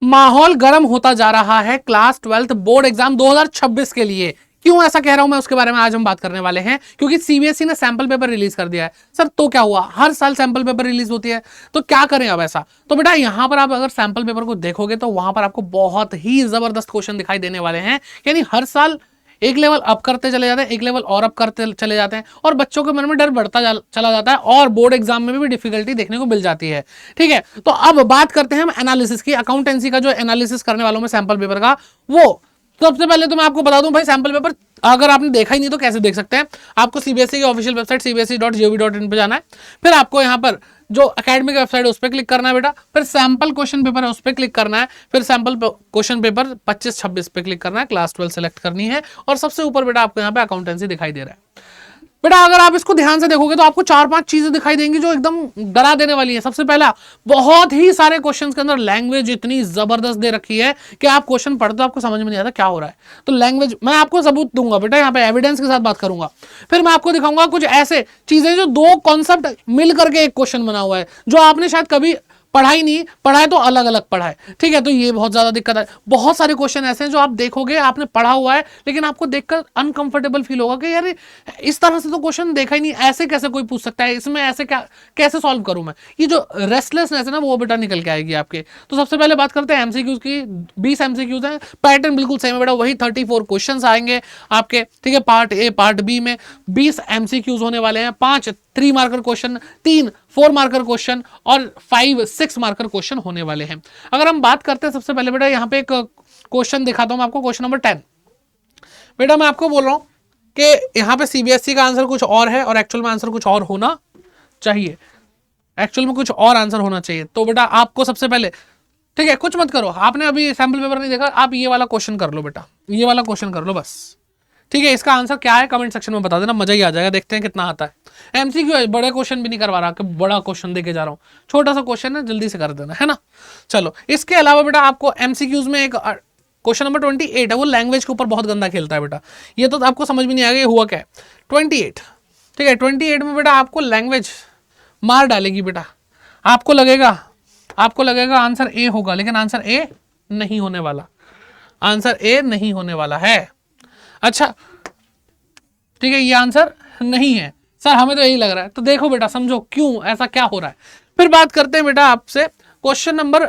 माहौल गर्म होता जा रहा है क्लास 12th बोर्ड एग्जाम 2026 के लिए। क्यों ऐसा कह रहा हूं मैं, उसके बारे में आज हम बात करने वाले हैं। क्योंकि सीबीएसई ने सैंपल पेपर रिलीज कर दिया है। सर तो क्या हुआ, हर साल सैंपल पेपर रिलीज होती है, तो क्या करें अब ऐसा। तो बेटा यहां पर आप अगर सैंपल पेपर को देखोगे तो वहां पर आपको बहुत ही जबरदस्त क्वेश्चन दिखाई देने वाले हैं। यानी हर साल एक लेवल अप करते चले जाते हैं, एक लेवल और अप करते चले जाते हैं, और बच्चों के मन में डर बढ़ता चला जाता है, और बोर्ड एग्जाम में भी डिफिकल्टी देखने को मिल जाती है। ठीक है, तो अब बात करते हैं हम एनालिसिस की। अकाउंटेंसी का जो एनालिसिस करने वालों में सैंपल पेपर का, वो सबसे पहले तो मैं आपको बता दूं भाई, सैंपल पेपर अगर आपने देखा ही नहीं तो कैसे देख सकते हैं। आपको सीबीएसई की ऑफिशियल वेबसाइट cbse.gov.in पे जाना है, फिर आपको यहाँ पर जो एकेडमिक वेबसाइट है उस पर क्लिक करना है बेटा, फिर सैंपल क्वेश्चन पेपर है उस पर क्लिक करना है, फिर सैंपल क्वेश्चन पेपर 25-26 पे क्लिक करना है, क्लास 12 सेलेक्ट करनी है, और सबसे ऊपर बेटा आपको यहाँ पे अकाउंटेंसी दिखाई दे रहा है। बेटा अगर आप इसको ध्यान से देखोगे तो आपको 4-5 चीजें दिखाई देंगी जो एकदम डरा देने वाली है। सबसे पहला, बहुत ही सारे क्वेश्चंस के अंदर लैंग्वेज इतनी जबरदस्त दे रखी है कि आप क्वेश्चन पढ़ते हो आपको समझ में नहीं आता क्या हो रहा है। तो लैंग्वेज मैं आपको सबूत दूंगा बेटा, यहाँ पे एविडेंस के साथ बात करूंगा। फिर मैं आपको दिखाऊंगा कुछ ऐसे चीजें जो दो कॉन्सेप्ट मिल करके एक क्वेश्चन बना हुआ है, जो आपने शायद कभी पढ़ा ही नहीं, पढ़ा है तो अलग अलग पढ़ा है। ठीक है, तो ये बहुत ज्यादा दिक्कत है। बहुत सारे क्वेश्चन ऐसे हैं जो आप देखोगे आपने पढ़ा हुआ है, लेकिन आपको देखकर अनकंफर्टेबल फील होगा कि यार इस तरह से तो क्वेश्चन देखा ही नहीं, ऐसे कैसे कोई पूछ सकता है, इसमें ऐसे क्या कैसे सॉल्व करूं मैं। ये जो रेस्टलेसनेस है ना वो बेटा निकल के आएगी आपके। तो सबसे पहले बात करते हैं एमसीक्यूज की। 20 एमसीक्यूज हैं, पैटर्न बिल्कुल सेम है बेटा, वही 34 क्वेश्चंस आएंगे आपके। ठीक है, पार्ट ए पार्ट बी में 20 एमसीक्यूज होने वाले हैं। 5 3 मार्कर क्वेश्चन, 3 4 मार्कर क्वेश्चन, और 5 6 मार्कर क्वेश्चन होने वाले हैं। अगर हम बात करते हैं सबसे पहले बेटा यहाँ पे एक क्वेश्चन दिखाता हूं मैं आपको, क्वेश्चन नंबर 10। बेटा मैं आपको बोल रहा हूं कि यहाँ पे सीबीएसई का आंसर कुछ और है और एक्चुअल में आंसर कुछ और होना चाहिए। एक्चुअल में कुछ और आंसर होना चाहिए। तो बेटा आपको सबसे पहले, ठीक है कुछ मत करो, आपने अभी सैंपल पेपर नहीं देखा, आप ये वाला क्वेश्चन कर लो बेटा, ये वाला क्वेश्चन कर लो बस। ठीक है, इसका आंसर क्या है कमेंट सेक्शन में बता देना, मजा ही आ जाएगा, देखते हैं कितना आता है। एमसीक्यू है, बड़े क्वेश्चन भी नहीं करवा रहा कि बड़ा क्वेश्चन देके जा रहा हूँ, छोटा सा क्वेश्चन है, जल्दी से कर देना है ना। चलो, इसके अलावा बेटा आपको एमसीक्यूज में एक क्वेश्चन नंबर 28 है, वो लैंग्वेज के ऊपर बहुत गंदा खेलता है बेटा, ये तो आपको समझ में नहीं आएगा ये हुआ क्या है। 28, ठीक है, 28 में बेटा आपको लैंग्वेज मार डालेगी बेटा। आपको लगेगा आंसर ए होगा, लेकिन आंसर ए नहीं होने वाला, आंसर ए नहीं होने वाला है। अच्छा ठीक है, ये आंसर नहीं है सर, हमें तो यही लग रहा है। तो देखो बेटा समझो क्यों ऐसा क्या हो रहा है। फिर बात करते हैं बेटा आपसे क्वेश्चन नंबर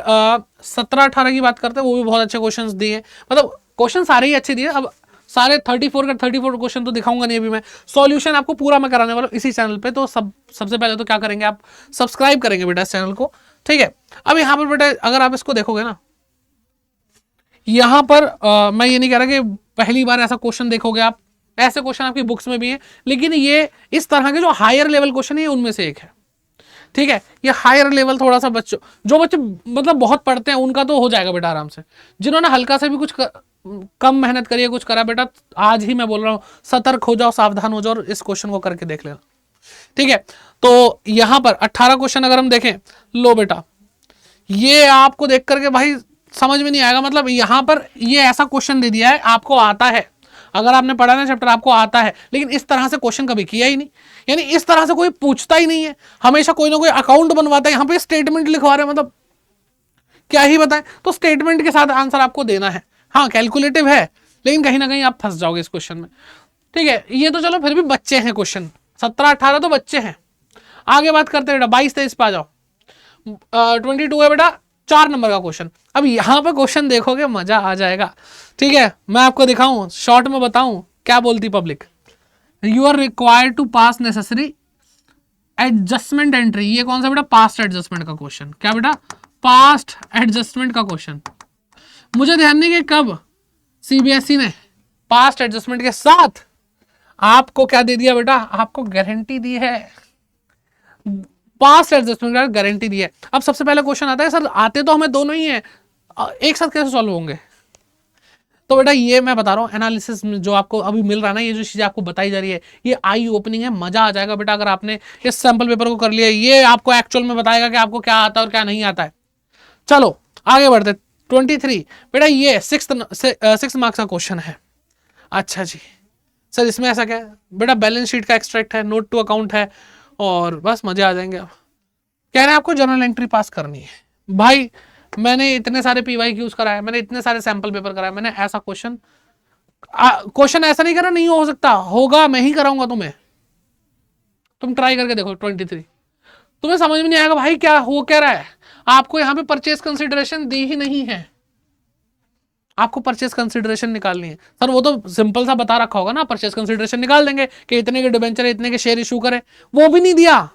17-18 की बात करते हैं, वो भी बहुत अच्छे क्वेश्चंस दिए, मतलब क्वेश्चन सारे ही अच्छे दिए। अब सारे 34 क्वेश्चन तो दिखाऊंगा नहीं अभी मैं, सॉल्यूशन आपको पूरा मैं कराने वाला हूं इसी चैनल पे। तो सबसे पहले तो क्या करेंगे, आप सब्सक्राइब करेंगे बेटा इस चैनल को। ठीक है, अब यहाँ पर बेटा अगर आप इसको देखोगे ना, यहाँ पर मैं ये नहीं कह रहा कि पहली बार ऐसा क्वेश्चन देखोगे आप, ऐसे क्वेश्चन आपकी बुक्स में भी है, लेकिन ये इस तरह के जो हायर लेवल क्वेश्चन है उनमें से एक है। ठीक है, ये हायर लेवल थोड़ा सा बच्चों, जो बच्चे मतलब बहुत पढ़ते हैं उनका तो हो जाएगा बेटा आराम से। जिन्होंने हल्का से भी कुछ कम मेहनत करी है, कुछ करा बेटा, आज ही मैं बोल रहा हूँ सतर्क हो जाओ, सावधान हो जाओ और इस क्वेश्चन को करके देख लेना। ठीक है, तो यहां पर 18 क्वेश्चन अगर हम देखें, लो बेटा ये आपको देख करके भाई समझ में नहीं आएगा, मतलब यहां पर ये ऐसा क्वेश्चन दे दिया है, आपको आता है, अगर आपने पढ़ा ना चैप्टर आपको आता है, लेकिन इस तरह से क्वेश्चन कभी किया ही नहीं, यानी इस तरह से कोई पूछता ही नहीं है, हमेशा कोई ना कोई अकाउंट बनवाता है, यहाँ पे स्टेटमेंट लिखवा रहे हैं, मतलब क्या ही बताएं। तो स्टेटमेंट के साथ आंसर आपको देना है। हाँ कैलकुलेटिव है, लेकिन कहीं ना कहीं आप फंस जाओगे इस क्वेश्चन में। ठीक है, ये तो चलो फिर भी बच्चे हैं, क्वेश्चन 17-18 तो बच्चे हैं। आगे बात करते हैं बेटा 22-23 पे आ जाओ। 22 है बेटा 4 नंबर का क्वेश्चन। अब यहां पर क्वेश्चन देखोगे मजा आ जाएगा। ठीक है, मैं आपको दिखाऊं शॉर्ट में बताऊं क्या बोलती public, you are required to pass necessary adjustment entry. ये कौन सा बेटा, पास्ट एडजस्टमेंट का क्वेश्चन। क्या बेटा, पास्ट एडजस्टमेंट का क्वेश्चन। मुझे ध्यान नहीं कि कब सीबीएसई ने पास्ट एडजस्टमेंट के साथ आपको क्या दे दिया बेटा, आपको गारंटी दी है, पास्ट एडजस्टमेंट का गारंटी दी है। अब सबसे पहले क्वेश्चन आता है, सर आते तो हमें दोनों ही है, एक साथ कैसे सॉल्व होंगे। तो बेटा ये मैं बता रहा हूँ एनालिसिस में जो आपको अभी मिल रहा है ना, ये जो चीजें आपको बताई जा रही है, ये आई ओपनिंग है, मजा आ जाएगा बेटा अगर आपने इस सैंपल पेपर को कर लिया। ये आपको एक्चुअल में बताएगा कि आपको क्या आता है और क्या नहीं आता है। चलो आगे बढ़ते। 23 बेटा ये 6 मार्क्स का क्वेश्चन है। अच्छा जी सर इसमें ऐसा क्या है बेटा, बैलेंस शीट का एक्सट्रैक्ट है, नोट टू अकाउंट है, और बस मजे आ जाएंगे। अब कह रहे हैं आपको जर्नल एंट्री पास करनी है भाई। मैंने इतने सारे PYQs कराए, मैंने इतने सारे सैंपल पेपर कराए, मैंने ऐसा क्वेश्चन ऐसा नहीं करा नहीं हो सकता, होगा, मैं ही कराऊंगा तुम्हें। तुम ट्राई करके देखो 23, तुम्हें समझ में नहीं आएगा भाई क्या हो क्या रहा है। आपको यहाँ पे परचेज कंसिडरेशन दी ही नहीं है, आपको परचेज कंसिडरेशन निकालनी है। सर वो तो सिंपल सा बता रखा होगा ना, परचेज कंसिडरेशन निकाल देंगे कि इतने के डिबेंचर इतने के शेयर इशू करें, वो भी नहीं दिया।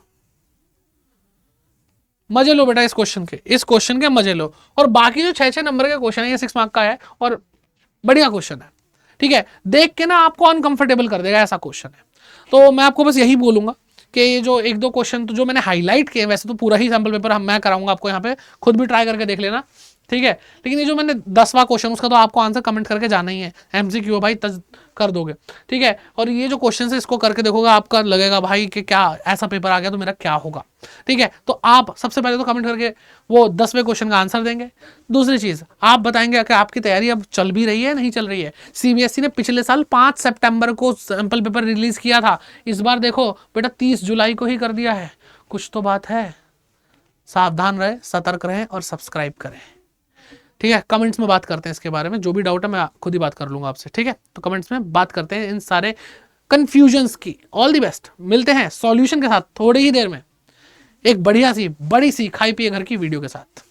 मजे लो बेटा इस क्वेश्चन के मजे लो। और बाकी जो 6 नंबर के क्वेश्चन है, ये 6 मार्क का है और बढ़िया क्वेश्चन है, ठीक है, देख के ना आपको अनकंफर्टेबल कर देगा, ऐसा क्वेश्चन है। तो मैं आपको बस यही बोलूंगा कि ये जो 1-2 क्वेश्चन तो जो मैंने हाईलाइट किए, वैसे तो पूरा ही सैंपल पेपर मैं कराऊंगा आपको, यहाँ पे खुद भी ट्राई करके देख लेना, ठीक है। लेकिन ये जो मैंने 10वां क्वेश्चन, उसका तो आपको आंसर कमेंट करके जाना ही है, MCQ भाई कर दोगे, ठीक है। और ये जो क्वेश्चन है इसको करके देखोगे, आपका लगेगा भाई कि क्या ऐसा पेपर आ गया तो मेरा क्या होगा, ठीक है। तो आप सबसे पहले तो कमेंट करके वो 10वें क्वेश्चन का आंसर देंगे। दूसरी चीज आप बताएंगे कि आपकी तैयारी अब चल भी रही है नहीं चल रही है। CBSE ने पिछले साल 5 सितंबर को सैंपल पेपर रिलीज किया था, इस बार देखो बेटा 30 जुलाई को ही कर दिया है, कुछ तो बात है। सावधान रहे, सतर्क रहें और सब्सक्राइब करें, ठीक है। कमेंट्स में बात करते हैं इसके बारे में, जो भी डाउट है मैं खुद ही बात कर लूंगा आपसे, ठीक है। तो कमेंट्स में बात करते हैं इन सारे कंफ्यूजन्स की। ऑल द बेस्ट, मिलते हैं सॉल्यूशन के साथ थोड़ी ही देर में, एक बढ़िया सी बड़ी सी खाई पिए घर की वीडियो के साथ।